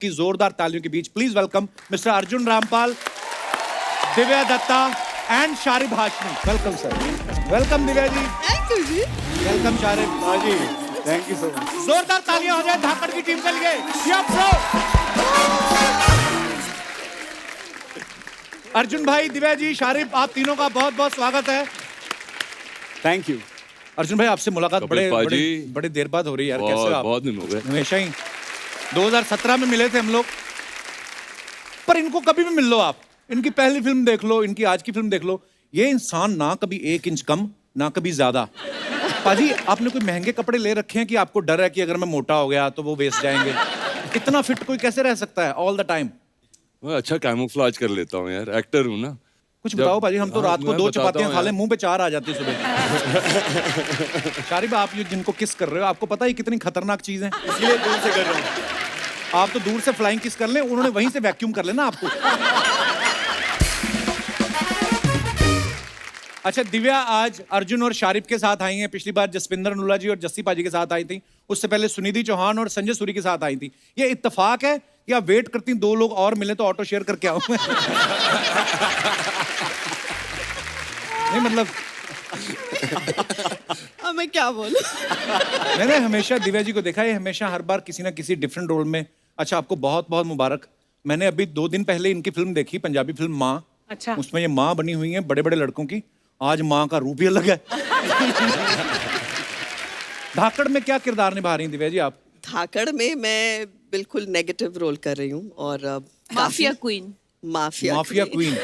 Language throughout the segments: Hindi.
की जोरदार तालियों के बीच please welcome mister Arjun Rampal, Divya Datta and Sharib Hashmi. Welcome sir. Welcome Divya ji. Thank you जी। वेलकम शारिब। हाँ जी, थैंक यू सो मच। जोरदार तालियां हो जाए धाकड़ की टीम के लिए। या प्रो। अर्जुन भाई, दिव्या जी, शारिब, आप तीनों का बहुत बहुत स्वागत है। Thank you. अर्जुन भाई, आपसे मुलाकात बड़े देर बाद हो रही है यार। कैसे आप? बहुत दिन हो गए। हमेशा ही 2017 में मिले थे हम लोग, पर इनको कभी भी मिल लो आप, इनकी पहली फिल्म देख लो, इनकी आज की फिल्म देख लो, ये इंसान ना कभी 1 इंच कम ना कभी ज्यादा। पाजी, आपने कोई महंगे कपड़े ले रखे हैं कि आपको डर है कि अगर मैं मोटा हो गया तो वो वेस्ट जाएंगे? इतना फिट कोई कैसे रह सकता है ऑल द टाइम? मैं अच्छा कैमोफ्लेज कर लेता हूँ यार, एक्टर हूँ ना। कुछ बताओ पाजी, हम तो रात को 2 चपातियां खा ले, यार। मुंह पे 4 आ जाती है सुबह। शारिब, आप ये जिनको किस कर रहे हो, आपको पता है कितनी खतरनाक चीज है? इसलिए दूर से कर रहा हूँ। आप तो दूर से फ्लाइंग किस कर लें, उन्होंने वहीं से वैक्यूम कर लेना आपको। अच्छा, दिव्या आज अर्जुन और शारिब के साथ आई हैं। पिछली बार जसविंदर अनुला जी और जस्सी पाजी के साथ आई थी। उससे पहले सुनिधि चौहान और संजय सूरी के साथ आई थी। ये इत्तेफाक है कि आप वेट करती 2 लोग और मिले तो ऑटो शेयर करके आऊं मैं? नहीं मतलब अब मैं क्या बोलूं? मैंने हमेशा दिव्या जी को देखा है, हमेशा हर बार किसी ना किसी डिफरेंट रोल में। अच्छा, आपको बहुत बहुत मुबारक। मैंने अभी 2 दिन पहले इनकी फिल्म देखी, पंजाबी फिल्म माँ। अच्छा। उसमें ये माँ बनी हुई है बड़े बड़े लड़कों की। आज माँ का रूप ही अलग है। धाकड़ में क्या किरदार निभा रही हैं दिव्या जी आप? धाकड़ में मैं बिल्कुल नेगेटिव रोल कर रही हूँ और mafia queen. Mafia queen.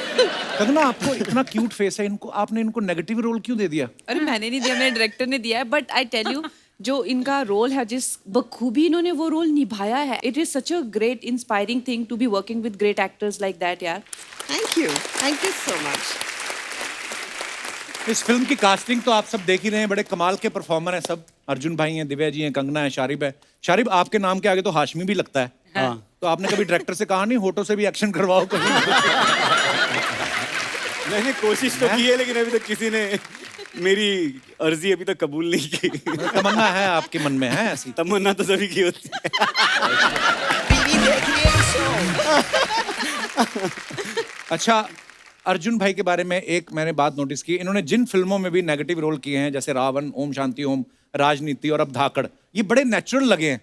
Kangana, आपको इतना क्यूट फेस है, इनको आपने इनको नेगेटिव रोल क्यों दे दिया? अरे मैंने नहीं दिया, मेरे डायरेक्टर ने दिया है। बट आई टेल यू, जो इनका रोल है, जिस बखूबी इन्होंने वो रोल निभाया है, it is such a great inspiring thing to be working with great actors like that यार। Thank you so much. इस फिल्म की कास्टिंग तो आप सब देख ही रहे हैं, बड़े कमाल के परफॉर्मर हैं सब। अर्जुन भाई हैं, दिव्या जी हैं, कंगना है, शारिब है। शारिब, आपके नाम के आगे तो हाशमी भी लगता है। हाँ। तो आपने कभी डायरेक्टर से कहा नहीं होठों से भी एक्शन करवाओ कभी? मैंने कोशिश तो की है, लेकिन अभी तक किसी ने मेरी अर्जी अभी तक कबूल नहीं की। तमन्ना है आपके मन में, है ऐसी? तमन्ना तो सभी की होती है। बीवी देख रही है शो। अच्छा, अर्जुन भाई के बारे में एक मैंने बात नोटिस की, इन्होंने जिन फिल्मों में भी नेगेटिव रोल किए हैं, जैसे रावण, ओम शांति ओम, राजनीति और अब धाकड़, ये बड़े नेचुरल लगे हैं।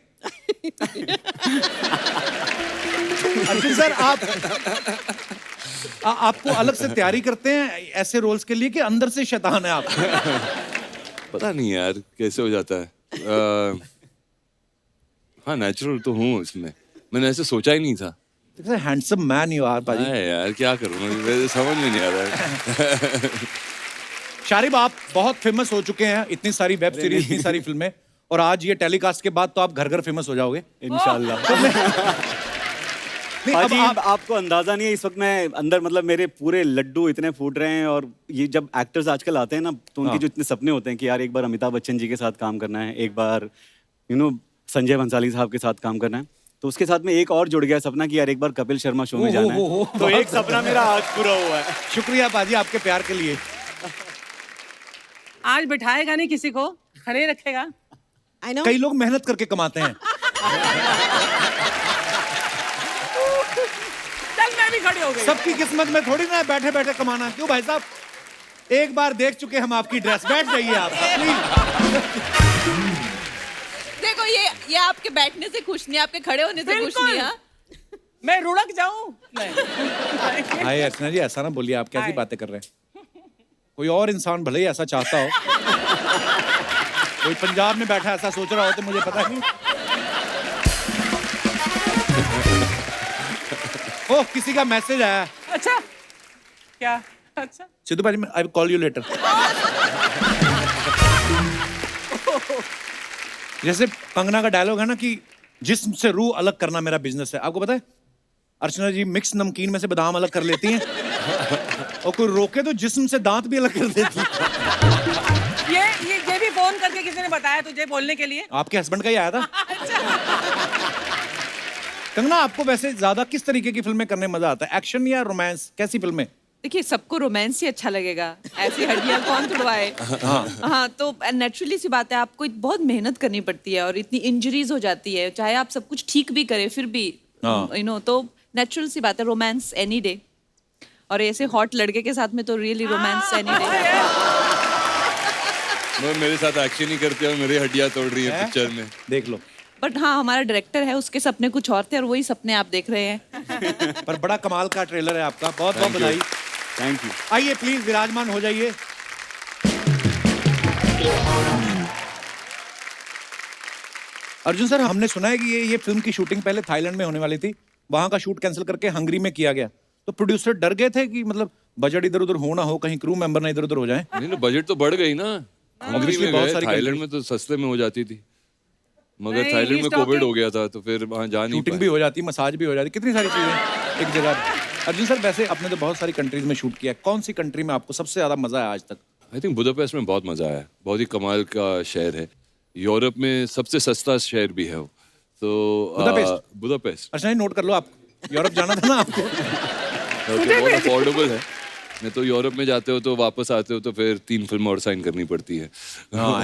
अर्जुन सर, आपको अलग से तैयारी करते हैं ऐसे रोल्स के लिए कि अंदर से शैतान है आप? पता नहीं यार कैसे हो जाता है। हाँ, नेचुरल तो हूँ इसमें। मैंने ऐसे सोचा ही नहीं था। हैंडसम मैन यू आर पाजी। है यार, क्या करूँ मैं, समझ में नहीं आ रहा है। शारिब, आप बहुत फेमस हो चुके हैं, इतनी सारी वेब सीरीज, इतनी सारी फिल्में, और आज ये टेलीकास्ट के बाद तो आप घर घर फेमस हो जाओगे इंशाल्लाह। नहीं, हाजी, अब आपको अंदाजा नहीं है इस वक्त मैं अंदर, मतलब मेरे पूरे लड्डू इतने फूट रहे हैं। और ये जब एक्टर्स आजकल आते हैं ना, तो उनके जो इतने सपने होते हैं कि यार एक बार अमिताभ बच्चन जी के साथ काम करना है, एक बार संजय भंसाली साहब के साथ काम करना है, तो उसके साथ में एक और जुड़ गया सपना कि यार एक बार कपिल शर्मा शो में जाना है। तो एक सपना मेरा आज पूरा हुआ है। शुक्रिया पाजी आपके प्यार के लिए। आज बिठाएगा नहीं किसी को, खड़े रखेगा। I know. कई लोग मेहनत करके कमाते हैं। चल मैं भी खड़ी हो गई। सबकी किस्मत में थोड़ी ना है बैठे बैठे कमाना। क्यों भाई साहब, एक बार देख चुके हम आपकी ड्रेस, बैठ जाइए आप प्लीज। देखो, ये आपके बैठने से खुश नहीं, आपके खड़े होने से खुश नहीं है। मैं रुड़क जाऊं? नहीं। हाय अर्चना जी, ऐसा ना बोलिए, आप कैसी बातें कर रहे हैं? कोई और इंसान भले ही ऐसा चाहता हो, कोई पंजाब में बैठा ऐसा सोच रहा हो तो मुझे पता नहीं। ओह, किसी का मैसेज आया। अच्छा, क्या? अच्छा, सिद्धू भाई, I will call you later. जैसे कंगना का डायलॉग है ना कि जिस्म से रूह अलग करना मेरा बिजनेस है। आपको पता है अर्चना जी मिक्स नमकीन में से बादाम अलग कर लेती हैं, और कोई रोके तो जिस्म से दांत भी अलग कर देती है। ये भी फोन करके किसी ने बताया तुझे बोलने के लिए? आपके हस्बैंड का ही आया था। कंगना, आपको वैसे ज्यादा किस तरीके की फिल्में करने में मजा आता है, एक्शन या रोमांस? कैसी फिल्में? देखिए, सबको रोमांस ही अच्छा लगेगा, ऐसी हड्डियां कौन तुड़वाए। हाँ, तो नेचुरली सी बात है, आपको बहुत मेहनत करनी पड़ती है और इतनी इंजरीज हो जाती है, चाहे आप सब कुछ ठीक भी करें फिर भी हाँ। यू नो, तो नेचुरल सी बात है, रोमांस एनी डे, और ऐसे हॉट लड़के के साथ में तो रियली रोमांस एनी डे। मेरे साथ एक्शन ही करते हो, मेरी हड्डियां तोड़ रही है पिक्चर में। देख लो। बट हाँ, हमारा डायरेक्टर है, उसके सपने कुछ और थे और वही सपने आप देख रहे हैं। पर बड़ा कमाल का ट्रेलर है आपका, बहुत बहुत Thank you. बधाई। Thank you. आइए प्लीज विराजमान हो जाइए। अर्जुन सर, हमने सुना है कि ये फिल्म की शूटिंग पहले थाईलैंड में होने वाली थी, वहां का शूट कैंसिल करके हंगरी में किया गया, तो प्रोड्यूसर डर गए थे कि मतलब बजट इधर उधर हो ना हो, कहीं क्रू मेंबर ना इधर उधर हो जाए। नहीं ना, बजट तो बढ़ गई ना। हंगरी Obviously में बहुत गए, सारी थाईलैंड countries- में तो सस्ते में हो जाती थी, मगर नहीं, थाईलैंड में he's कोविड talking- हो गया था तो फिर वहाँ जा नहीं शूटिंग पाए। भी हो जाती, मसाज भी हो जाती, कितनी सारी चीजें एक जगह। अर्जुन सर, वैसे आपने तो बहुत सारी कंट्रीज में शूट किया है, कौन सी कंट्री में आपको सबसे ज्यादा मजा आया आज तक? आई थिंक बुदापेस्ट में बहुत मजा आया, बहुत ही कमाल का शहर है। यूरोप में सबसे सस्ता शहर भी है वो, तो बुदापेस्ट? बुदापेस्ट अच्छा, नहीं, नोट कर लो, आप यूरोप जाना था ना आपको। बहुत अफोर्डेबल है। नहीं तो यूरोप में जाते हो तो वापस आते हो तो फिर 3 फिल्म और साइन करनी पड़ती है।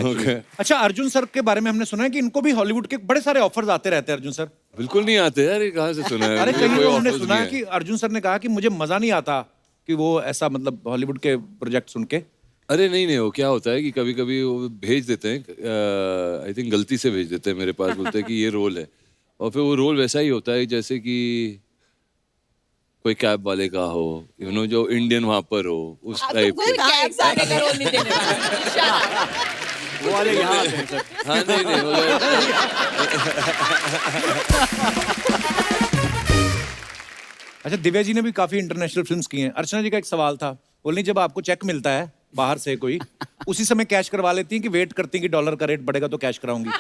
Okay. अच्छा, अर्जुन सर के बारे में हमने सुना है कि इनको भी हॉलीवुड के बड़े सारे ऑफर्स आते रहते हैं। अर्जुन सर, बिल्कुल नहीं आते यार, ये कहाँ से सुना है? अरे मुझे कहीं कोई तो हमने offers सुना नहीं है कि अर्जुन सर ने कहा कि मुझे मजा नहीं आता कि वो ऐसा मतलब हॉलीवुड के प्रोजेक्ट सुन के। अरे नहीं, वो क्या होता है कि कभी कभी वो भेज देते हैं, आई थिंक गलती से भेज देते हैं मेरे पास, बोलते हैं कि ये रोल है, और फिर वो रोल वैसा ही होता है जैसे कि कोई कैब वाले का हो, यू नो, जो इंडियन वहां पर हो, उस टाइप कोई का। कैब वाले का रोल नहीं देने वाला। वो वाले यहाँ आते हैं सर। हाँ, नहीं मगर अच्छा, दिव्या जी ने भी काफी इंटरनेशनल फिल्म्स की हैं। अर्चना जी का एक सवाल था, बोलनी जब आपको चेक मिलता है बाहर से कोई, उसी समय कैश करवा लेती हैं कि वेट करती हैं कि डॉलर का रेट बढ़ेगा तो कैश कराऊंगी?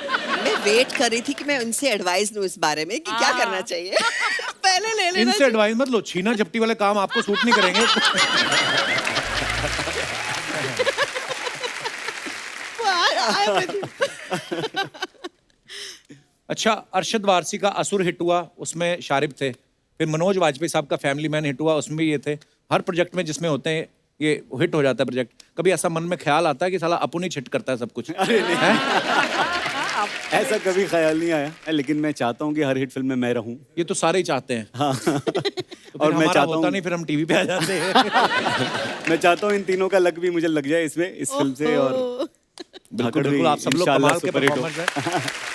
मैं वेट कर रही थी कि मैं उनसे एडवाइस लूं इस बारे में कि क्या करना चाहिए। पहले ले लेना इनसे एडवाइस मत लो, छीना झपटी वाले काम आपको सूट नहीं करेंगे। अच्छा, अरशद वारसी का असुर हिट हुआ, उसमें शारिब थे। फिर मनोज वाजपेयी साहब का फैमिली मैन हिट हुआ, उसमें भी ये थे। हर प्रोजेक्ट में जिसमें होते हैं ये हिट हो जाता है प्रोजेक्ट। कभी ऐसा मन में ख्याल आता है कि साला अपन ही हिट करता है सब कुछ? ऐसा कभी ख्याल नहीं आया, लेकिन मैं चाहता हूँ कि हर हिट फिल्म में मैं रहूं। ये तो सारे ही चाहते हैं। हाँ। तो और मैं चाहता होता हूँ, नहीं, फिर हम टीवी पे आ जाते हैं। मैं चाहता हूँ इन तीनों का लक भी मुझे लग जाए इसमें, इस फिल्म से। और बिल्कुल धाकड़ भी बिल्कुल, आप सब लोग इंशाल्लाह कमाल के सुपर हिट हो। परफॉर्मर्स हैं।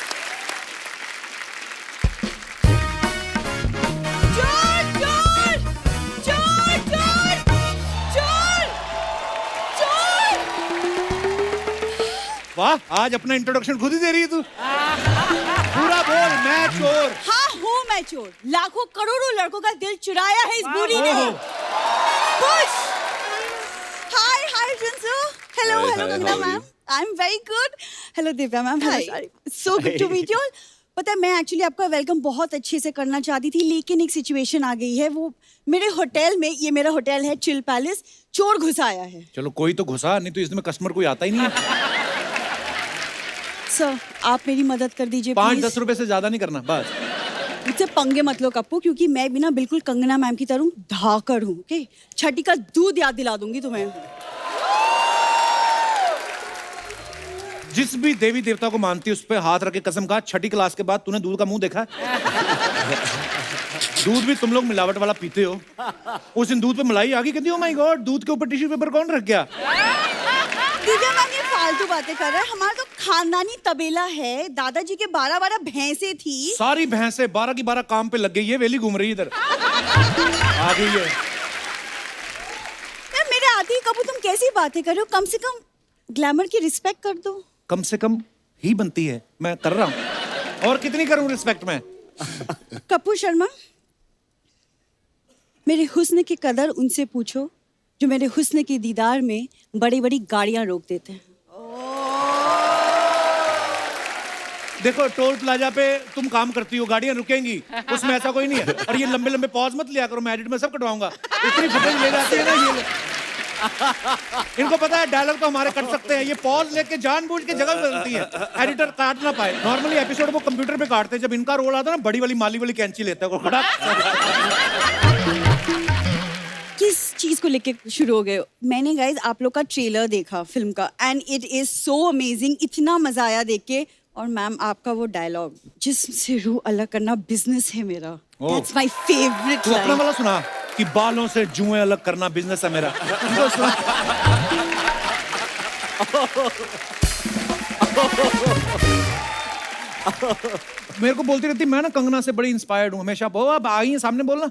वाह, आज अपना इंट्रोडक्शन खुद ही दे रही है तू। पूरा बोल, मैं चोर। हाँ हूँ मैं चोर, लाखों करोड़ों लड़कों का दिल चुराया है इस बूढ़ी ने। खुश। हाय हाय जिंसू, hello Hi, hello hi, Ganga how are ma'am, I am very good. Hello Divya ma'am, Hi. So good to meet you all. पता है, मैं एक्चुअली आपका वेलकम बहुत अच्छे से करना चाहती थी, लेकिन एक सिचुएशन आ गई है। वो मेरे होटल में, ये मेरा होटल है चिल पैलेस, चोर घुस आया है। चलो कोई तो घुसा, नहीं तो इसमें कस्टमर कोई आता ही नहीं है। सर आप मेरी मदद कर दीजिए 5-10 रुपए से ज्यादा नहीं करना, बस। मुझसे पंगे मत लो कप्पू, क्योंकि मैं भी ना बिल्कुल कंगना मैम की तरह धाकड़ हूँ। ओके, छठी का दूध याद दिला दूंगी तुम्हें। जिस भी देवी देवता को मानती है उस पे हाथ रख के कसम खा, छठी क्लास के बाद तूने दूध का मुंह देखा है? दूध भी तुम लोग मिलावट वाला पीते हो। उस दिन दूध पे मलाई आ गई, कहती ओ माय गॉड, दूध के ऊपर टिश्यू पेपर कौन रख गया? दिव्या मैम ये फालतू बातें कर रहा है। हमारा तो खानदानी तबेला है, दादाजी के 12 भैंसे थी। सारी भैंसे 12 की 12 काम पे लग गई है, वेली घूम रही है इधर। आ गई है। यार मेरे आती ही कबू तुम कैसी बातें कर रहे हो? कम से कम ग्लैमर की रिस्पेक्ट कर दो। कम से कम ही बनती है, मैं कर रहा हूँ। और कितनी करूँ रिस्पेक्ट मैं? कपूर शर्मा, मेरे हुस्न की कदर उनसे पूछो जो मेरे हुस्न के दीदार में बड़ी बड़ी गाड़ियां रोक देते हैं। देखो, टोल प्लाजा पे तुम काम करती हो, गाड़ियां रुकेंगी, उसमें ऐसा कोई नहीं है। और ये लंबे लंबे पॉज मत लिया करो, मैं एडिट में सब कटवाऊंगा। इतनी फुटेज ले जाती है ना ये लोग। इनको पता है डायलॉग तो हमारे कट सकते हैं, ये पॉज लेके जानबूझ के जगह बदलती है, एडिटर काट ना पाए। नॉर्मली एपिसोड वो कंप्यूटर पे काटते हैं, जब इनका रोल आता है ना, बड़ी वाली माली वाली कैंची लेते हैं खड़ा। किस चीज को लेके शुरू हो गए हो? मैंने गाइज आप लोग का ट्रेलर देखा फिल्म का, and it is so amazing, इतना मजा आया देख के। और मैम आपका वो डायलॉग, जिस्म से रूह अलग करना बिजनेस है मेरा, दैट्स माय फेवरेट तू अपना लाइन। वाला सुना कि बालों से जुएं अलग करना बिजनेस है मेरा। इनको सुना। मेरे को बोलती रहती मैं ना कंगना से बड़ी इंस्पायर्ड हूँ हमेशा। अब आई है सामने बोलना।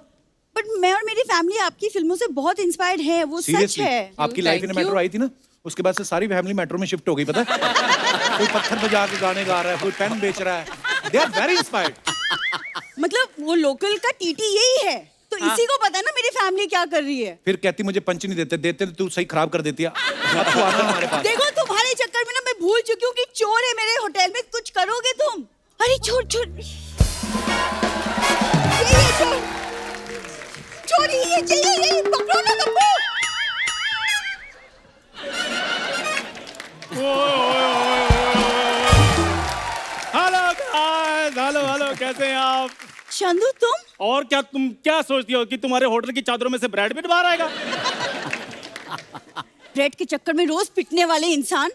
बट मैं और मेरी फैमिली आपकी फिल्मों से बहुत इंस्पायर्ड है, वो सच सीरियसली है। आपकी life in Thank metro you. आई थी ना, उसके बाद से सारी फैमिली मेट्रो में शिफ्ट हो गई, पता है? कोई पत्थर बजा के गाने गा रहा है, कोई पेन बेच रहा है। They are very inspired. मतलब वो लोकल का टीटी यही है, तो इसी को पता है ना मेरी फैमिली क्या कर रही है। फिर कहती मुझे पंच नहीं देते, देते तो तू सही खराब कर देती है। अब तू आना हमारे पास। देखो तुम्हारे चक्कर में ना मैं भूल चुकी हूँ कि चोर है मेरे होटल में, कुछ करोगे तुम? अरे चोर चोर, ये चोर, चोरी ये चाहिए, ये पकड़ो ना तुमको। हेलो गाइस, हेलो कैसे हैं आप? चंदू तुम? और क्या तुम क्या सोचती हो कि तुम्हारे होटल की चादरों में से ब्रेड पिट बाहर आएगा? ब्रेड के चक्कर में रोज पिटने वाले इंसान,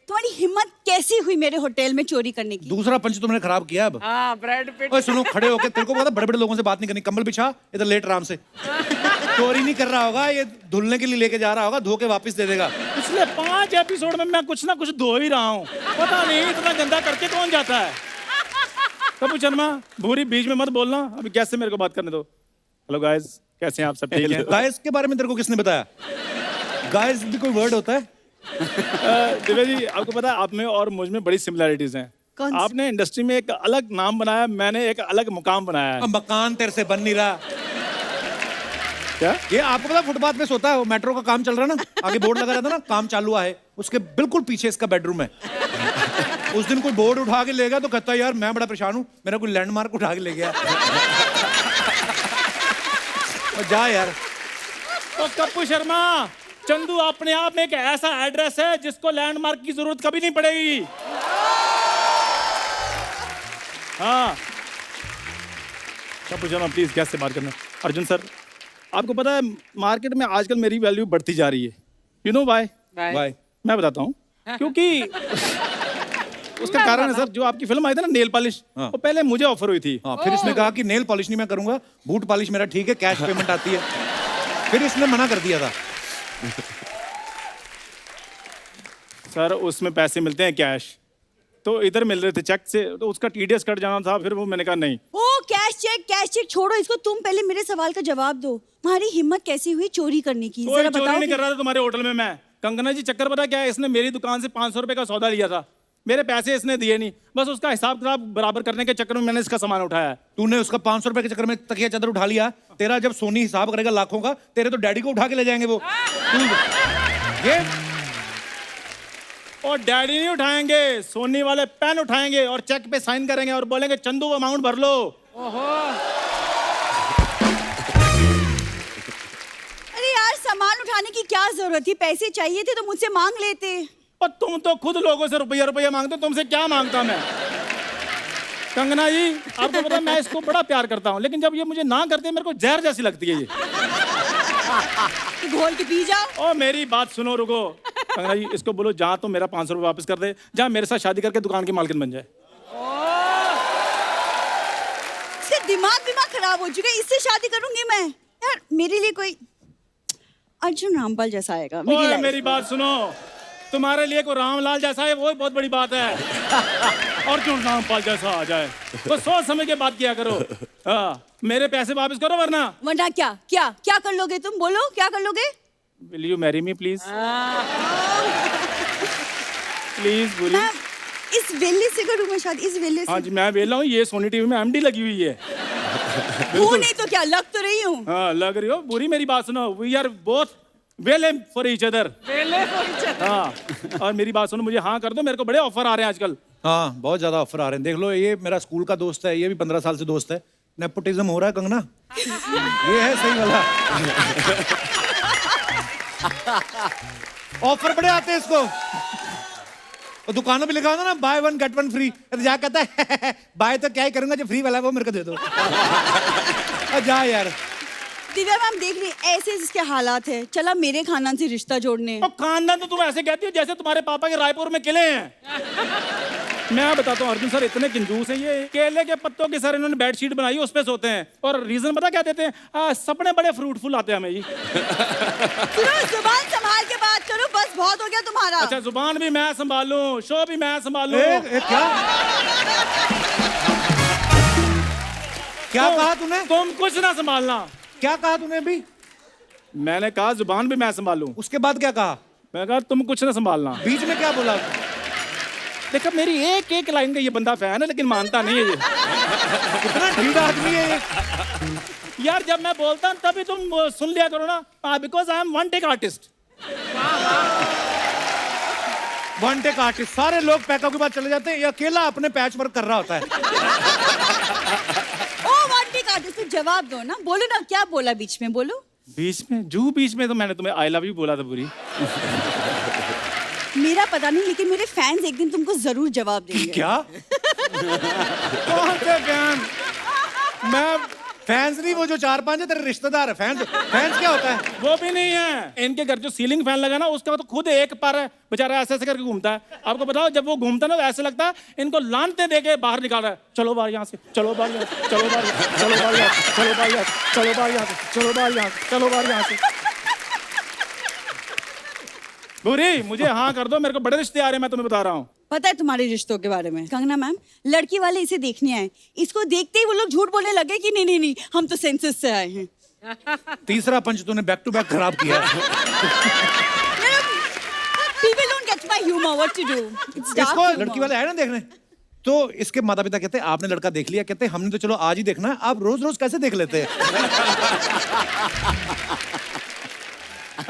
तुम्हारी हिम्मत कैसी हुई मेरे होटल में चोरी करने की? दूसरा पंच तुमने खराब किया अब। हाँ ब्रेड पिट। ओए सुनो, खड़े होके तेरे को पता बड़े बड़े लोगों से बात नहीं करनी। कंबल बिछा, इधर लेट आराम से। चोरी नहीं कर रहा होगा, ये धुलने के लिए लेके जा रहा होगा, धो के वापस दे देगा। पिछले 5 एपिसोड में मैं कुछ ना कुछ धो ही रहा हूँ। पता नहीं इतना गंदा करके कौन जाता है। कपूर शर्मा, भूरी बीच में मत बोलना, अभी कैसे मेरे को बात करने दो। हेलो गाइस, कैसे हैं आप? सब ठीक हैं? गाइस के बारे में तेरे को किसने बताया? गाइस भी कोई वर्ड होता है? दिव्या जी, आपको पता है आप में और मुझ में बड़ी सिमिलैरिटीज हैं। कौन सी? आपने इंडस्ट्री में एक अलग नाम बनाया, मैंने एक अलग मुकाम बनाया है। अब मकान तेरे से बन नहीं रहा। क्या? ये आपको पता फुटपाथ में सोता है, वो मेट्रो का काम चल रहा है ना, आगे बोर्ड लगा रहता ना, काम चालू है, उसके बिल्कुल पीछे इसका बेडरूम है। उस दिन कोई बोर्ड उठा के ले गया तो कहता है यार मैं बड़ा परेशान हूँ, मेरा कोई लैंडमार्क उठा के ले गया। और जा यार। तो कप्पू शर्मा, चंदू अपने आप में एक ऐसा एड्रेस है जिसको लैंडमार्क की जरूरत कभी नहीं पड़ेगी। हाँ, कप्पू शर्मा प्लीज गैस से बात करना। अर्जुन सर, आपको पता है मार्केट में आजकल मेरी वैल्यू बढ़ती जा रही है। You know why? बाय। मैं बताता हूँ क्योंकि उसका कारण है सर, जो आपकी फिल्म आई थी ना नेल पॉलिश, हाँ। वो पहले मुझे ऑफर हुई थी। हाँ, फिर इसने कहा कि नेल पॉलिश नहीं मैं करूंगा, बूट पॉलिश मेरा ठीक है, कैश पेमेंट आती है। फिर इसने मना कर दिया था। सर उसमें पैसे मिलते हैं कैश, तो इधर मिल रहे थे चेक से, तो उसका टीडीएस कट जाना था, फिर वो मैंने कहा नहीं। ओ कैश चेक छोड़ो इसको, तुम पहले मेरे सवाल का जवाब दो। तुम्हारी हिम्मत कैसी हुई चोरी करने की? कोई जरा चोरी बताओ। नहीं कर रहा था तुम्हारे होटल में मैं। कंगना जी चक्कर पता क्या है, इसने मेरी दुकान से 500 रुपए का सौदा लिया था, मेरे पैसे इसने दिए नहीं, बस उसका हिसाब किताब बराबर करने के चक्कर में मैंने इसका सामान उठाया है। तूने उसका 500 रुपए के चक्कर में तकिया चादर उठा लिया। तेरा जब सोनी हिसाब करेगा लाखों का, तेरे तो डैडी को उठा के ले जाएंगे वो। ये और डैडी नहीं उठाएंगे, सोनी वाले पेन उठाएंगे और चेक पे साइन करेंगे और बोलेंगे चंदू वो अमाउंट भर लो। अरे यार सामान उठाने की क्या जरूरत थी? पैसे चाहिए थे तो मुझसे मांग लेते। और तुम तो खुद लोगों से रुपया रुपया मांगते हो, तुमसे क्या मांगता मैं? कंगना जी, आपको पता है मैं इसको बड़ा प्यार करता हूँ, लेकिन जब ये मुझे ना करते हैं, मेरे को जहर जैसी लगती है ये। तो घोल के पी जाओ। ओ मेरी बात सुनो, रुको। कंगना जी, इसको बोलो जहाँ तो मेरा 500 रुपये वापस कर दे, जहाँ मेरे साथ शादी करके दुकान की मालकिन बन जाए। इसका दिमाग खराब हो चुका है, इससे शादी करूंगी मैं? यार मेरे लिए कोई अर्जुन रामपाल जैसा आएगा मेरी ओए लाइफ मेरी बात सुनो, तुम्हारे लिए कोई रामलाल जैसा है वो बहुत बड़ी बात है। अर्जुन रामपाल जैसा आ जाए तो सोच समझ के बात किया करो। हाँ, मेरे पैसे वापस करो वरना क्या कर लोगे तुम? बोलो क्या कर लोगे? Will you marry me please? Please बोलिए। मैं इस वेले से करूँ मैं शादी? इस वेले हाँ से? जी मैं वेला हूँ, ये सोनी टीवी में एमडी लगी हुई है। वो नहीं तो क्या, लग तो रही हूँ। हाँ लग रही हो। बुरी मेरी बात सुनो, we are both well for each other. हाँ, और मेरी बात सुनो, मुझे हाँ कर दो, मेरे को बड़े ऑफर आ रहे हैं आजकल। हाँ, बहुत ज्यादा ऑफर आ रहे हैं। देख लो, ये मेरा स्कूल का दोस्त है, ये भी 15 साल से दोस्त है। नेपोटिज्म हो रहा है कंगना, ये है सही वाला। ऑफर बड़े आते हैं इसको। और दुकानों पे लिखा होता ना बाय 1 गेट 1 फ्री, तो जा कहता है बाय तो क्या ही करूंगा, जो फ्री वाला है वो मेरे को दे दो। जा यार। दिव्या मैम देख रही ऐसे इसके हालात है, चला मेरे खानदान से रिश्ता जोड़ने। और खानदान तो तुम ऐसे कहती हो जैसे तुम्हारे पापा के रायपुर में किले हैं। मैं बताता हूँ अर्जुन सर इतने कंजूस हैं, ये केले के पत्तों की सर इन्होंने बेडशीट बनाई, उस पे सोते हैं। और रीजन पता क्या देते हैं? सपने बड़े फ्रूटफुल आते हैं हमें जी। सुनो, जुबान संभाल के बात करो, बस बहुत हो गया तुम्हारा। अच्छा, जुबान भी मैं संभालूं, शो भी मैं संभालूं। क्या क्या कहा तूने? तुम कुछ ना संभालना। क्या कहा तूने अभी? मैंने कहा जुबान भी मैं संभालूं। उसके बाद क्या कहा? मैं कहा तुम कुछ ना संभालना। बीच में क्या बोला? देखो मेरी एक एक लाइन का ये बंदा फैन है, लेकिन मानता नहीं है ये। कितना ढीला आदमी है ये। यार जब मैं बोलता हूँ तभी तुम सुन लिया करो ना, because I am one take artist. One take artist. सारे लोग पैकअप के बाद चले जाते हैं, ये अकेला अपने पैच वर्क कर रहा होता है। ओ वन टेक आर्टिस्ट, तो जवाब दो ना, बोलो ना क्या बोला बीच में, बोलो। बीच में तो मैंने तुम्हें आई लव यू बोला था पूरी। मेरा पता नहीं, लेकिन मेरे फैंस एक दिन तुमको जरूर जवाब देंगे। क्या? कौन से फैन? मैं फैंस नहीं, वो जो 4-5 है तेरे रिश्तेदार है। फैंस क्या होता है? वो भी नहीं है। इनके घर जो सीलिंग फैन लगा ना, उसका तो खुद एक पर है, बेचारा ऐसे ऐसे करके घूमता है। आपको बताओ जब वो घूमता है ना, ऐसे लगता है इनको लानते देके बाहर निकाल रहा है। चलो बाहर यहाँ से, चलो बाहर यहाँ से, चलो बाहर, चलो बाहर यहाँ से, चलो बाहर यहाँ से, चलो बाहर यहाँ से, चलो बाहर यहाँ से, चलो बाहर यहाँ से। बुरी मुझे हाँ कर दो, मेरे को बड़े रिश्ते आ रहे हैं, मैं तुम्हें बता रहा हूँ। पता है तुम्हारे रिश्तों के बारे में? कंगना मैम, लड़की वाले इसे देखने आए, इसको देखते ही वो लोग झूठ बोलने लगे कि नहीं नहीं नहीं, हम तो सेंसस से आए हैं। तीसरा पंच तूने बैक टू बैक खराब किया। People don't get my humor, what to do? It's dark इसको humor. लड़की वाले आए ना देखने, तो इसके माता पिता कहते हैं आपने लड़का देख लिया? कहते हैं हमने तो चलो आज ही देखना है, आप रोज रोज कैसे देख लेते हैं?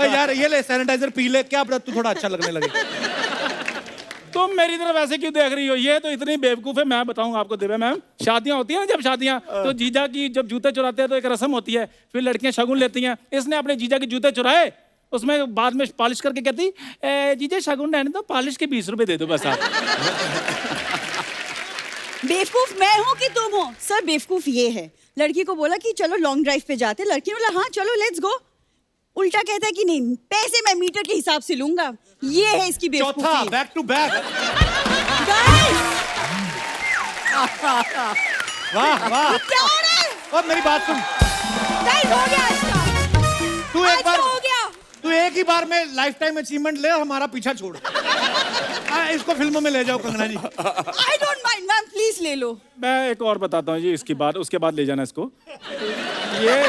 यार ये ले सैनिटाइजर पी ले, क्या पता तू थोड़ा अच्छा लगने लगे। तुम मेरी तरफ ऐसे क्यों देख रही हो? ये तो इतनी बेवकूफ है। मैं बताऊंगा आपको दिव्या मैम, शादियां होती है ना, जब शादियां तो जीजा की जब जूते चुराते हैं तो एक रस्म होती है, फिर लड़कियां शगुन लेती हैं। इसने अपने जीजा के जूते चुराए, उसमें बाद में पॉलिश करके कहती जीजा शगुन रहने दो, पॉलिश के 20 रुपए दे दो बस आप। बेवकूफ मैं हूँ कि तुम हो? सर बेवकूफ ये है, लड़की को बोला कि चलो लॉन्ग ड्राइव पे जाते, लड़की ने बोला हाँ चलो लेट्स गो, उल्टा कहता है कि नहीं पैसे मैं मीटर के हिसाब से लूंगा। ये है इसकी बेवकूफी। चौथा बैक टू बैक। वाह वाह। क्या हो रहा है? और मेरी बात सुन, गाइस हो गया इसका। तू एक बार हो गया। तू एक ही बार में लाइफ टाइम अचीवमेंट ले, हमारा पीछा छोड़। इसको फिल्मों में ले जाओ Kangana ji. I don't mind ma'am, please ले लो। मैं एक और बताता हूँ जी इसकी बात, उसके बाद ले जाना इसको। ये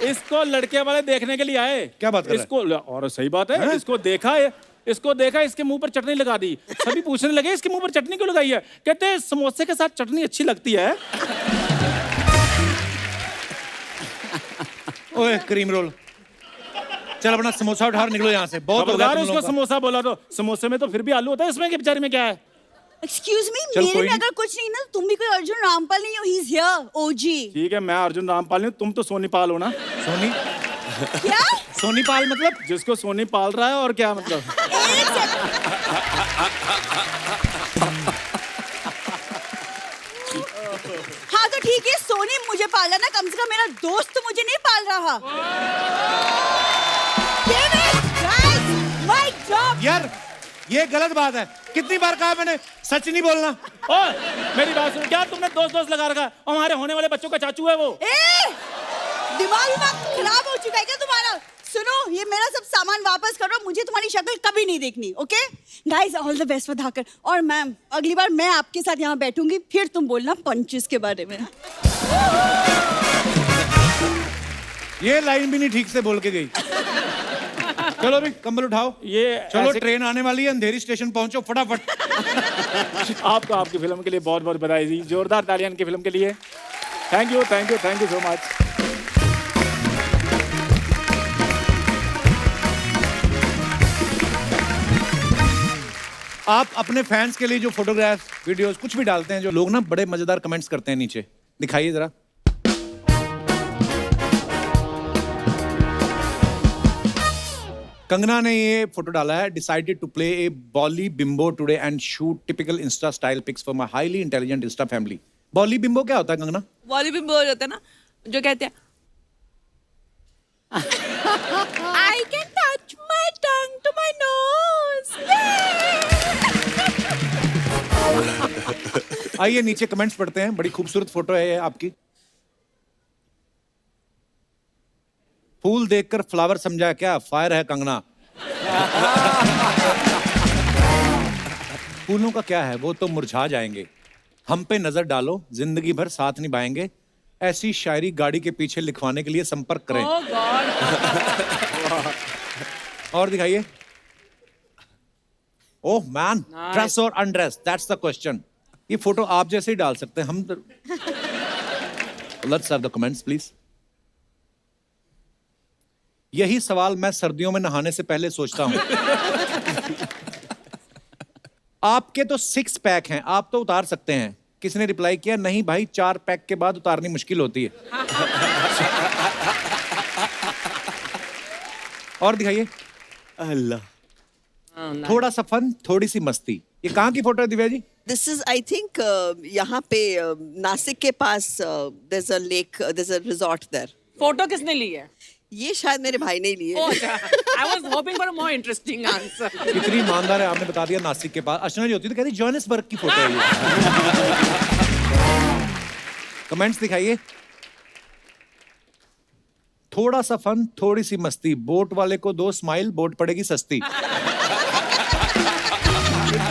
इसको लड़के वाले देखने के लिए आए। क्या बात कर रहा है? इसको और सही बात है, इसको देखा है, इसको देखा, इसके मुंह पर चटनी लगा दी। सभी पूछने लगे इसके मुंह पर चटनी क्यों लगाई है? कहते हैं समोसे के साथ चटनी अच्छी लगती है। ओए क्रीम रोल, चल अपना समोसा उठा और निकलो यहाँ से, बहुत हो गया खबरदार तुम उसको लोगों का। समोसा बोला तो समोसे में तो फिर भी आलू होता है, इसमें के बेचारे में क्या है? एक्सक्यूज मी, चल, मेरे कोई में नहीं। अगर कुछ नहीं ना, तुम भी कोई अर्जुन रामपाल नहीं हो, ही इज हियर ओजी। ठीक है, मैं अर्जुन रामपाल नहीं, तुम तो सोनी पाल हो ना। सोनी क्या? सोनी पाल मतलब? जिसको सोनी पाल रहा है, और क्या मतलब? एक सेकंड। हाँ तो ठीक है, सोनी मुझे पाला ना, कम से कम मेरा दोस्त तो मुझे नहीं पाल रहा। Damn it, guys, my job. यार ये गलत बात है, कितनी बार कहा मैंने सच नहीं बोलना। ओए मेरी बात सुनो, क्या तुमने दोस्त लगा रखा है? हमारे होने वाले बच्चों का चाचू है वो। दिमाग खराब हो चुका है क्या तुम्हारा? सुनो, ये मेरा सब सामान वापस करो, मुझे तुम्हारी शक्ल कभी नहीं देखनी। Okay guys, all the best for Dhaakad. और मैम अगली बार मैं आपके साथ यहाँ बैठूंगी, फिर तुम बोलना पंचेस के बारे में। ये लाइन भी नहीं ठीक से बोल के गई। चलो भी कंबल उठाओ, ये चलो ऐसे- ट्रेन आने वाली है, अंधेरी स्टेशन पहुंचो फटाफट। आपको आपकी फिल्म के लिए बहुत बहुत बधाई जी, जोरदार तालियां की फिल्म के लिए। Thank you thank you thank you so much. आप अपने फैंस के लिए जो फोटोग्राफ वीडियोस कुछ भी डालते हैं, जो लोग ना बड़े मजेदार कमेंट्स करते हैं नीचे, दिखाइए जरा। कंगना ने ये फोटो डाला है, decided to play a Bolly bimbo today and shoot typical Insta style pics for my highly intelligent Insta family. Bolly bimbo क्या होता है कंगना? बॉली बिम्बो हो जाता है ना, जो कहते हैं I can touch my tongue to my nose. आइए नीचे कमेंट्स पढ़ते हैं। बड़ी खूबसूरत फोटो है ये आपकी। फूल देखकर फ्लावर समझा क्या? फायर है कंगना। फूलों का क्या है, वो तो मुरझा जाएंगे। हम पे नजर डालो, जिंदगी भर साथ निभाएंगे। ऐसी शायरी गाड़ी के पीछे लिखवाने के लिए संपर्क करें। Oh God. और दिखाइए। ओह मैन, ड्रेस और अनड्रेस, दैट्स द क्वेश्चन। ये फोटो आप जैसे ही डाल सकते हैं हम। Let's have the comments please. यही सवाल मैं सर्दियों में नहाने से पहले सोचता हूं। आपके तो 6 पैक हैं, आप तो उतार सकते हैं। किसी ने रिप्लाई किया, नहीं भाई 4 पैक के बाद उतारनी मुश्किल होती है। और दिखाइए। अल्लाह। थोड़ा सा फन, थोड़ी सी मस्ती। ये कहाँ की फोटो है Divya ji? This is I think यहाँ पे नासिक के पास there's a lake, there's a resort there. Photo किसने ली है? ये शायद मेरे भाई ने लिए। Oh, अच्छा. I was hoping for a more interesting answer. कितनी ईमानदार है, आपने बता दिया नासिक के पास। अर्चना जी होती तो कहती जोहानिसबर्ग की फोटो है ये। कमेंट्स दिखाइए। थोड़ा सा फन, थोड़ी सी मस्ती। बोट वाले को 2 स्माइल, बोट पड़ेगी सस्ती।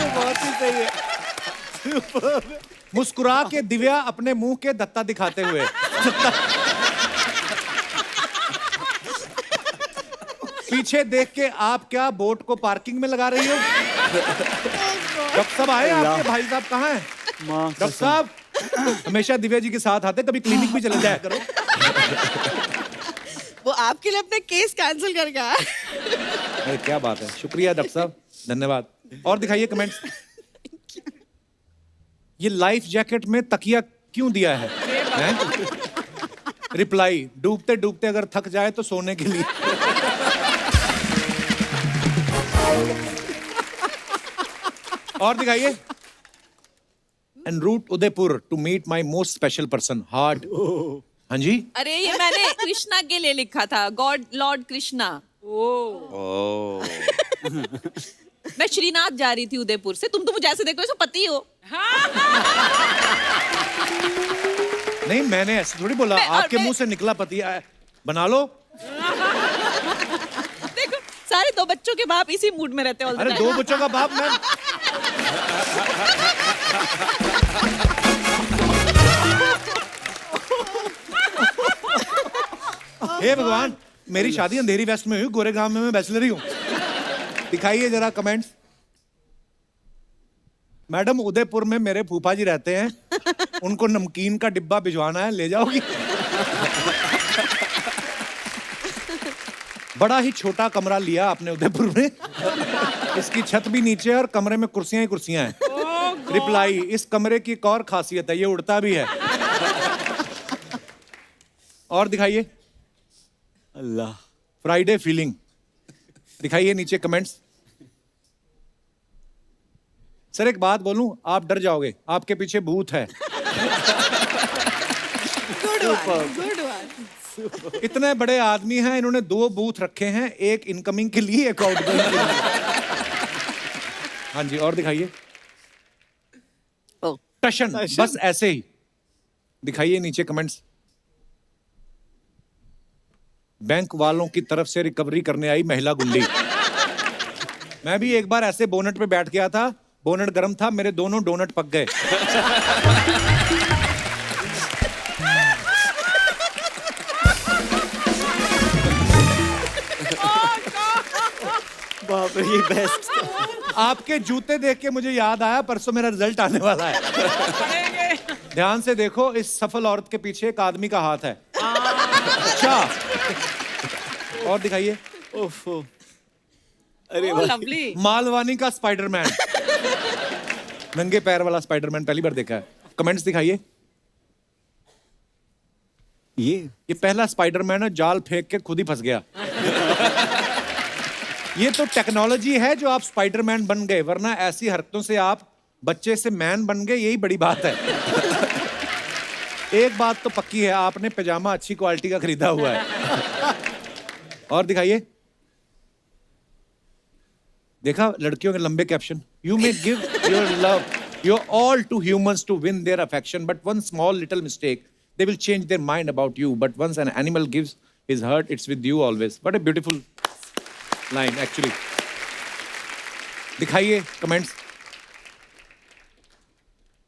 बहुत ही सही है। मुस्कुरा के दिव्या अपने मुंह के दत्ता दिखाते हुए। पीछे देख के आप क्या बोट को पार्किंग में लगा रही हो? डॉक्टर साहब आए आपके भाई साहब कहाँ हैं? डॉक्टर साहब हमेशा दिव्या जी के साथ आते, कभी क्लिनिक भी चले जाया करो। वो आपके लिए अपने केस कैंसिल कर गया। अरे क्या बात है, शुक्रिया डॉक्टर साहब, धन्यवाद। और दिखाइए कमेंट्स। ये लाइफ जैकेट में तकिया क्यों दिया है? रिप्लाई, डूबते डूबते अगर थक जाए तो सोने के लिए। और दिखाइए। En route Udaipur to meet my most special person heart. हाँ जी। अरे ये मैंने कृष्णा के लिए लिखा था, गॉड लॉर्ड कृष्णा। ओह मैं श्रीनाथ जा रही थी उदयपुर से। तुम तो मुझे ऐसे देखो, इसको पति हो। नहीं मैंने ऐसे थोड़ी बोला, आपके मुंह से निकला पति है। बना लो। देखो सारे 2 बच्चों के बाप इसी मूड में रहते हैं all the अरे time। 2 बच्चों का बाप मैं। हे भगवान, मेरी शादी अंधेरी वेस्ट में हुई, गोरे गांव में मैं बैचलर ही हूँ। दिखाइए जरा कमेंट्स। मैडम उदयपुर में मेरे फूफा जी रहते हैं, उनको नमकीन का डिब्बा भिजवाना है, ले जाओगी? बड़ा ही छोटा कमरा लिया आपने उदयपुर में। इसकी छत भी नीचे है और कमरे में कुर्सियां ही कुर्सियां हैं। रिप्लाई, इस कमरे की एक और खासियत है, ये उड़ता भी है। और दिखाइए। अल्लाह। Friday feeling. दिखाइए नीचे कमेंट्स। सर एक बात बोलूं, आप डर जाओगे, आपके पीछे भूत है। Good one. इतने बड़े आदमी हैं, इन्होंने 2 बूथ रखे हैं, एक इनकमिंग के लिए, एक आउटगोइंग के लिए। हाँ जी, और दिखाइए। टशन, बस ऐसे ही। दिखाइए नीचे कमेंट्स। बैंक वालों की तरफ से रिकवरी करने आई महिला गुंडी। मैं भी एक बार ऐसे बोनट पे बैठ गया था, बोनट गर्म था, मेरे दोनों डोनट पक गए। बाप रे, ये बेस्ट। आपके जूते देख के मुझे याद आया, परसों मेरा रिजल्ट आने वाला है। ध्यान से देखो, इस सफल औरत के पीछे एक आदमी का हाथ है। अच्छा, और दिखाइए। ओफो। अरे Oh, lovely. मालवानी का स्पाइडरमैन। नंगे पैर वाला स्पाइडरमैन पहली बार देखा है। कमेंट्स दिखाइए। ये पहला स्पाइडरमैन है, जाल फेंक के खुद ही फंस गया। ये तो टेक्नोलॉजी है जो आप स्पाइडरमैन बन गए, वरना ऐसी हरकतों से आप बच्चे से मैन बन गए, यही बड़ी बात है। एक बात तो पक्की है, आपने पैजामा अच्छी क्वालिटी का खरीदा हुआ है। और दिखाइए। देखा लड़कियों के लंबे caption, you may give your love You're all too humans to win their affection, but one small little mistake, they will change their mind about you. But once an animal gives his heart, it's with you always. What a beautiful line, actually. दिखाइए comments.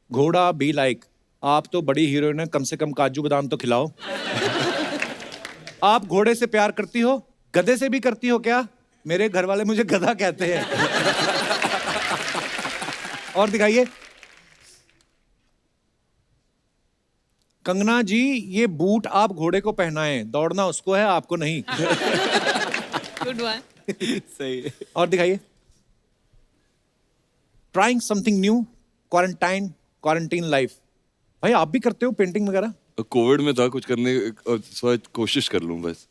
घोड़ा बी लाइक, आप तो बड़ी हीरोइन है, कम से कम काजू बादाम तो खिलाओ. आप घोड़े से प्यार करती हो, गधे से भी करती हो क्या? मेरे घर वाले मुझे गधा कहते हैं. और दिखाइए. कंगना जी, ये बूट आप घोड़े को पहनाएं, दौड़ना उसको है, आपको नहीं. Good one. सही है. और दिखाइए. Trying something new, quarantine life. भाई आप भी करते हो पेंटिंग वगैरह? कोविड में था कुछ करने, कोशिश कर लूं बस.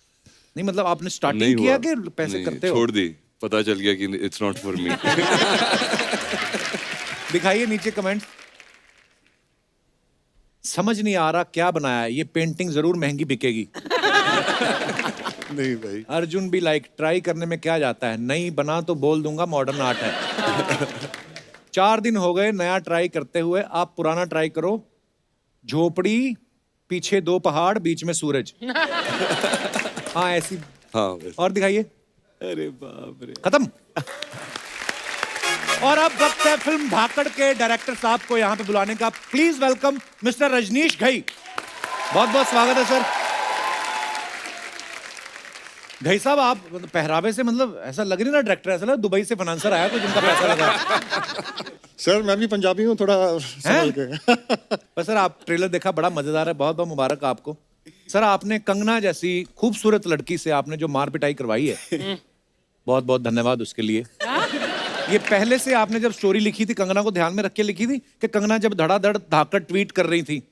नहीं मतलब आपने नहीं स्टार्टिंग किया हुआ. कि पैसे नहीं, करते हो? छोड़ दी. पता चल गया कि इट्स नॉट फॉर मी. दिखाइए नीचे कमेंट. समझ नहीं आ रहा क्या बनाया है, ये पेंटिंग जरूर महंगी बिकेगी. नहीं भाई. अर्जुन भी लाइक, ट्राई करने में क्या जाता है, नहीं बना तो बोल दूंगा मॉडर्न आर्ट है. 4 दिन हो गए नया ट्राई करते हुए, आप पुराना ट्राई करो. झोपड़ी, पीछे 2 पहाड़, बीच में सूरज. हाँ ऐसी. हाँ बस. और दिखाइए. अरे बाप रे. खत्म. और अब वक्त है फिल्म धाकड़ के डायरेक्टर साहब को यहाँ पे बुलाने का. Please welcome mister Rajneesh Ghai. बहुत बहुत स्वागत है सर. घई साहब, आप पहरावे से मतलब ऐसा लग नहीं रहा डायरेक्टर, ऐसा लग दुबई से फाइनेंसर आया कोई जिनका पैसा लगा. सर मैं भी पंजाबी हूँ, थोड़ा संभल के. पर सर आप ट्रेलर देखा, बड़ा मजेदार है. बहुत बहुत मुबारक आपको. सर आपने कंगना जैसी खूबसूरत लड़की से आपने जो मार पिटाई करवाई है, बहुत बहुत धन्यवाद उसके लिए. ये पहले से आपने जब स्टोरी लिखी थी, कंगना को ध्यान में रख के लिखी थी कि कंगना जब धड़ाधड़ धाकड़ ट्वीट कर रही थी,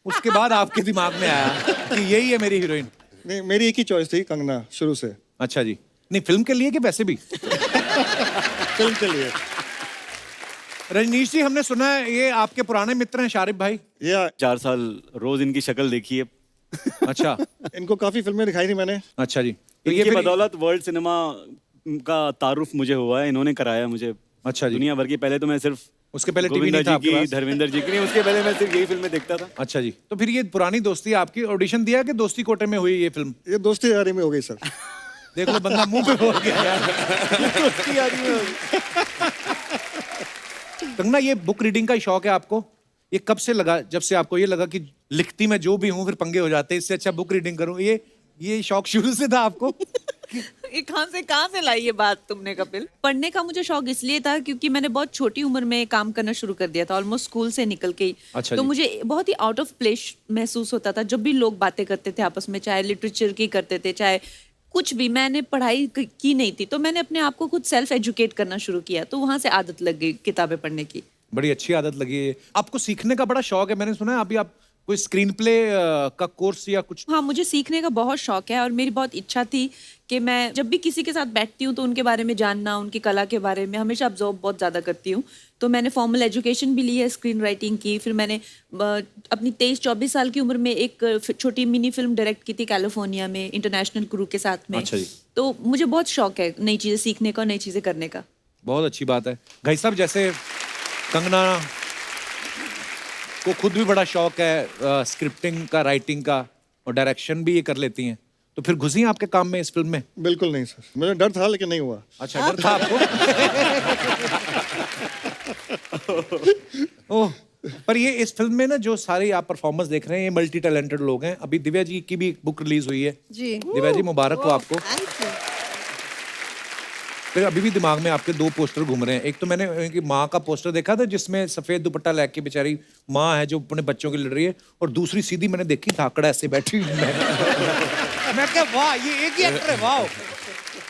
उसके बाद आपके दिमाग में आया कि यही है मेरी हीरोइन? नहीं, मेरी एक ही चॉइस थी कंगना शुरू से. अच्छा जी. नहीं फिल्म के लिए कि वैसे भी? फिल्म के लिए. रजनीश जी, हमने सुना है ये आपके पुराने मित्र हैं शारिफ भाई. या 4 साल रोज इनकी शक्ल देखी है. अच्छा. इनको काफी फिल्में दिखाई थी मैंने. अच्छा जी. तो ये इनकी फिर बदौलत वर्ल्ड सिनेमा का तारुफ मुझे हुआ है. इन्होंने कराया मुझे. अच्छा जी. दुनिया भर की. पहले तो मैं सिर्फ उसके पहले टीवी गोविंदा नहीं था जी आपके की, पास? धर्मेंद्र जी की नहीं, उसके पहले मैं सिर्फ यही फिल्में देखता था. अच्छा जी. तो फिर ये पुरानी दोस्ती आपकी ऑडिशन दिया कि दोस्ती कोटे में हुई ये फिल्म? ये दोस्ती यारी में हो गई सर. देख लो बंदा मुंह पे बोल गया यार. दोस्ती यारी में हो गई. कंगना, ये बुक रीडिंग का शौक है आपको? ये कब से लगा, जब से आपको ये लगा कि लिखती मैं जो भी हूँ फिर पंगे हो जाते हैं, इससे अच्छा बुक रीडिंग करूँ? ये शौक शुरू से था आपको? ये कहाँ से लाई ये बात तुमने कपिल? पढ़ने का मुझे शौक इसलिए था क्योंकि मैंने बहुत छोटी उम्र में काम करना शुरू कर दिया था, ऑलमोस्ट स्कूल से निकल के ही. अच्छा तो जी. मुझे बहुत ही आउट ऑफ प्लेस महसूस होता था जब भी लोग बातें करते थे आपस में, चाहे लिटरेचर की करते थे, चाहे कुछ भी. मैंने पढ़ाई की नहीं थी, तो मैंने अपने आप को खुद सेल्फ एजुकेट करना शुरू किया, तो वहां से आदत लग गई किताबें पढ़ने की. बड़ी अच्छी आदत लगी है. आपको सीखने का बड़ा शौक है, मैंने सुना है. अभी आप कोई स्क्रीन प्ले का कोर्स या कुछ? हाँ, मुझे सीखने का बहुत शौक है और मेरी बहुत इच्छा थी कि मैं जब भी किसी के साथ बैठती हूँ तो उनके बारे में जानना, उनकी कला के बारे में हमेशा ऑब्जर्व बहुत ज़्यादा करती हूँ. तो मैंने फॉर्मल एजुकेशन भी ली है स्क्रीन राइटिंग की. फिर मैंने अपनी 23-24 साल की उम्र में एक छोटी मिनी फिल्म डायरेक्ट की थी कैलिफोर्निया में, इंटरनेशनल क्रू के साथ में. अच्छा जी. तो मुझे बहुत शौक है नई चीज़ें सीखने का, नई चीज़ें करने का. बहुत अच्छी बात है. घई साहब, जैसे कंगना को खुद भी बड़ा शौक है स्क्रिप्टिंग का, राइटिंग का, और डायरेक्शन भी ये कर लेती हैं, तो फिर घुसी हैं आपके काम में इस फिल्म में? बिल्कुल नहीं सर, मुझे डर था लेकिन नहीं हुआ. अच्छा, डर था आपको? ओह, पर ये इस फिल्म में ना जो सारे आप परफॉर्मेंस देख रहे हैं, ये मल्टी टैलेंटेड लोग हैं. अभी दिव्या जी की भी बुक रिलीज हुई है. जी. दिव्या जी, मुबारक हो आपको. Thank you. फिर अभी भी दिमाग में आपके 2 पोस्टर घूम रहे हैं. एक तो मैंने उनकी माँ का पोस्टर देखा था जिसमें सफेद दुपट्टा लेके बेचारी माँ है जो अपने बच्चों की लड़ रही है, और दूसरी सीधी मैंने देखी धाकड़ ऐसे बैठी. मैं क्या, वाह, ये एक ही एक्टर है. वाह.